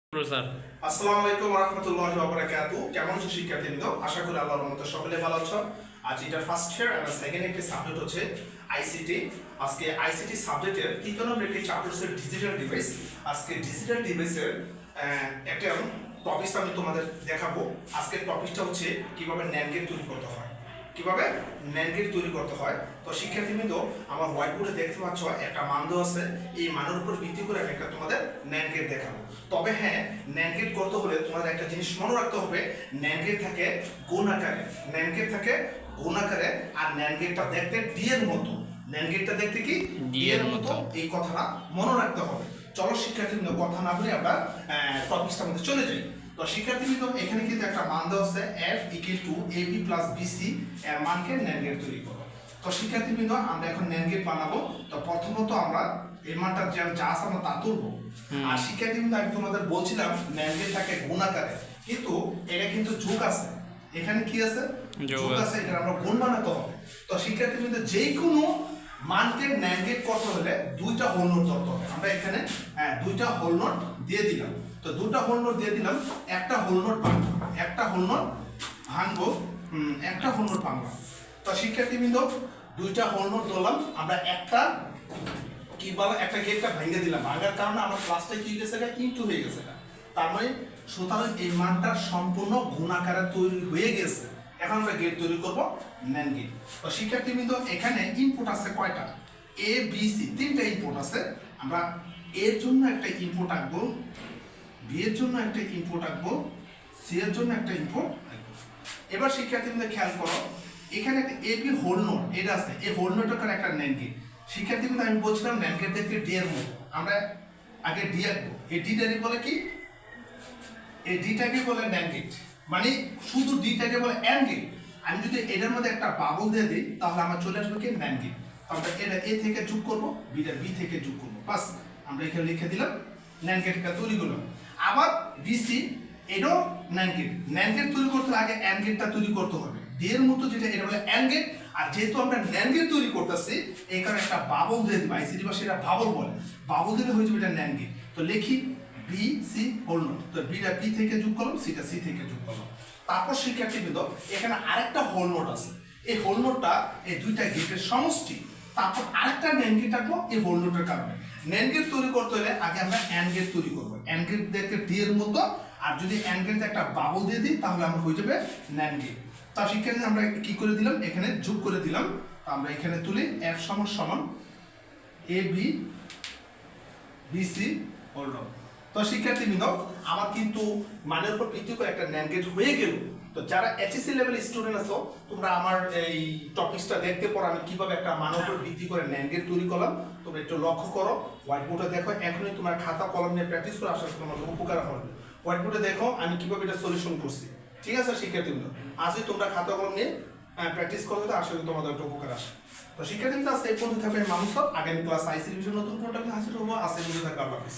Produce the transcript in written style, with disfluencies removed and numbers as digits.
Sir আসসালামু আলাইকুম ওয়া রাহমাতুল্লাহি ওয়া বারাকাতুহু। কেমন আছো শিক্ষার্থীবৃন্দ? আশা করি আল্লাহর রহমতে সকলে ভালো আছো। আজ এটা ফার্স্ট ইয়ার আর সেকেন্ড একটি সাবজেক্ট হচ্ছে আইসিটি। আজকে আইসিটি সাবজেক্টের তৃতীয় নম্বর একটি চ্যাপ্টার হচ্ছে ডিজিটাল ডিভাইস। আজকে ডিজিটাল ডিভাইসের একটা টপিক আমি তোমাদের দেখাবো। আজকের টপিকটা হচ্ছে কিভাবে NAND গেট তৈরি করতে হয়। কিভাবে NAND গেট তৈরি করতে হয়। তো শিক্ষার্থীবৃন্দ, আমার হোয়াইট বোর্ডে দেখতে পাচ্ছ একটা মান দেওয়া আছে। এই মানের উপর ভিত্তি করে আমি একটা তোমাদের NAND গেট দেখাবো। তবে হ্যাঁ, NAND গেট করতে হলে তোমাদের একটা জিনিস মনে রাখতে হবে, NAND গেট থাকে গুণ আকারে, NAND গেট থাকে গুণ আকারে, আর NAND গেটটা দেখতে ডি এর মতো। NAND গেটটা দেখতে কি ডি এর মতো, এই কথাটা মনে রাখতে হবে। চলো শিক্ষার্থীবৃন্দ, কথা না বলে আমরা টপিকটার মধ্যে চলে যাই। তো শিক্ষার্থীবৃন্দ, এখানে কিন্তু একটা মান দেওয়া আছে f = ab + bc এর মানকে NAND গেট তৈরি করো। তো শিক্ষার্থীবৃন্দ, আমরা এখন NAND গেট বানাবো। তো প্রথমত আমরা এই মানটা যা আছে আমরা তা তুলবো। আর শিক্ষার্থীবৃন্দ, আমি তোমাদের বলছিলাম NAND গেট থাকে গুণ আকারে, কিন্তু এটা কিন্তু যোগ আছে। এখানে কি আছে? যোগ আছে। এটা আমরা গুণ বানাতে হবে। তো শিক্ষার্থীবৃন্দ, যে কোনো মানকে NAND গেট করতে হলে দুইটা হোল নোট ধরতে হবে। আমরা এখানে দুইটা হোল নোট দিয়ে দিলাম। তো দুইটা হোল নোট দিয়ে দিলাম, একটা হোল নোট ভাঙবো, একটা হোল নোট ভাঙবো, একটা হোল নোট ভাঙলাম। তো শিক্ষার্থীবৃন্দ, দুইটা হোল নোট ধরলাম, আমরা একটা কি বলা একটা গেটটা ভেঙে দিলাম। ভাঙার কারণে আমার ক্লাসটা কি হয়ে গেছে, ইনটু হয়ে গেছে। তার মানে সুতরাং এই মানটা সম্পূর্ণ গুণ আকারে তৈরি হয়ে গেছে। এখন আমরা গেট তৈরি করব, NAND গেট। তো শিক্ষার্থীবৃন্দ, এখানে ইনপুট আছে কয়টা? এ বি সি, তিনটা ইনপুট আছে। আমরা এর জন্য একটা ইনপুট আঁকবো, বি এর জন্য একটা ইনপুট আঁকবো, সি এর জন্য একটা ইনপুট আঁকবো। এবার শিক্ষার্থীবৃন্দ খেয়াল করো, এখানে একটা এ বি হোল নোট এটা আছে। এই হোল নোটের একটা NAND গেট। শিক্ষার্থীবৃন্দ, আমি বলছিলাম NAND গেট দেখতে ডি এর মতো। আমরা আগে ডি আঁকবো। এই ডিটাকে বলে কি? এই ডিটাকে বলে NAND গেট। মানে শুধু ডিটাকে বলে AND গেট। আমি যদি এটার মধ্যে একটা বাবল দিয়ে দিই, তাহলে আমার চলে আসবে কি NAND গেট। আমরা এটা এ থেকে যোগ করব, বিটা বি থেকে যোগ করব, বাস আমরা এখানে লিখে দিলাম, NAND গেটটা তৈরি করলাম। আবার বিসি, এটাও NAND গেট। NAND গেট তৈরি করতে আগে AND গেটটা তৈরি করতে হবে। ডি এর মতো যেটা, এটা বলে AND গেট। আর যেহেতু আমরা NAND গেট তৈরি করতেছি, এই কারণে একটা বাবল দিয়ে দিব। আইসিটি বা সেটা বাবল বলে, বাবল দিলে হয়ে যাবে এটা NAND গেট। তো লিখি বি সি হোল নোট। তো বিটা বি থেকে যোগ করলাম, সিটা সি থেকে যোগ করলাম। তারপর শিক্ষার্থীবৃন্দ, এখানে আরেকটা হোল নোট আছে। এই হোল নোটটা এই দুইটা গেটের সমষ্টি। তারপর আরেকটা NAND গেট আঁকবো এই হোল নোটের কারণে। NAND গেট তৈরি করতে হলে আগে আমরা AND গেট তৈরি করবো। AND গেট দেখতে ডি এর মতো, আর যদি AND গেট একটা বাবল দিয়ে দিই, তাহলে আমরা হয়ে যাবে NAND গেট। তা শিক্ষার্থী, আমরা কি করে দিলাম, এখানে যোগ করে দিলাম। আমরা এখানে তুলি f সমান A B B C whole not. তো শিক্ষার্থীবৃন্দ, আমার কিন্তু মানের উপর ভিত্তি করে একটা NAND গেট হয়ে গেল। তো যারা এইচএসসি লেভেল স্টুডেন্ট আছো, তোমরা আমার এই টপিকসটা দেখতে পর আমি কিভাবে একটা মানের উপর ভিত্তি করে NAND গেট তৈরি করলাম, তোমরা একটু লক্ষ্য করো। হোয়াইট বোর্ডে দেখো, এখনই তোমার খাতা কলম নিয়ে প্র্যাকটিস করে আসার তোমার উপকার হবে। হোয়াইট বোর্ডে দেখো আমি কিভাবে এটা সলিউশন করছি। ঠিক আছে শিক্ষার্থীবৃন্দ, আজই তোমরা খাতা কলম নিয়ে প্র্যাকটিস করলে তো আসলে তোমাদের একটা উপকার আসে। তো শিক্ষার্থীবৃন্দ, আজকে এই পর্যন্ত থাকবে মানুষ। আগামী ক্লাস আইসিটি বিষয়ে নতুন কোনো টপিক হাজির হবো। আজকে থাকবে আল্লাহ হাফেজ।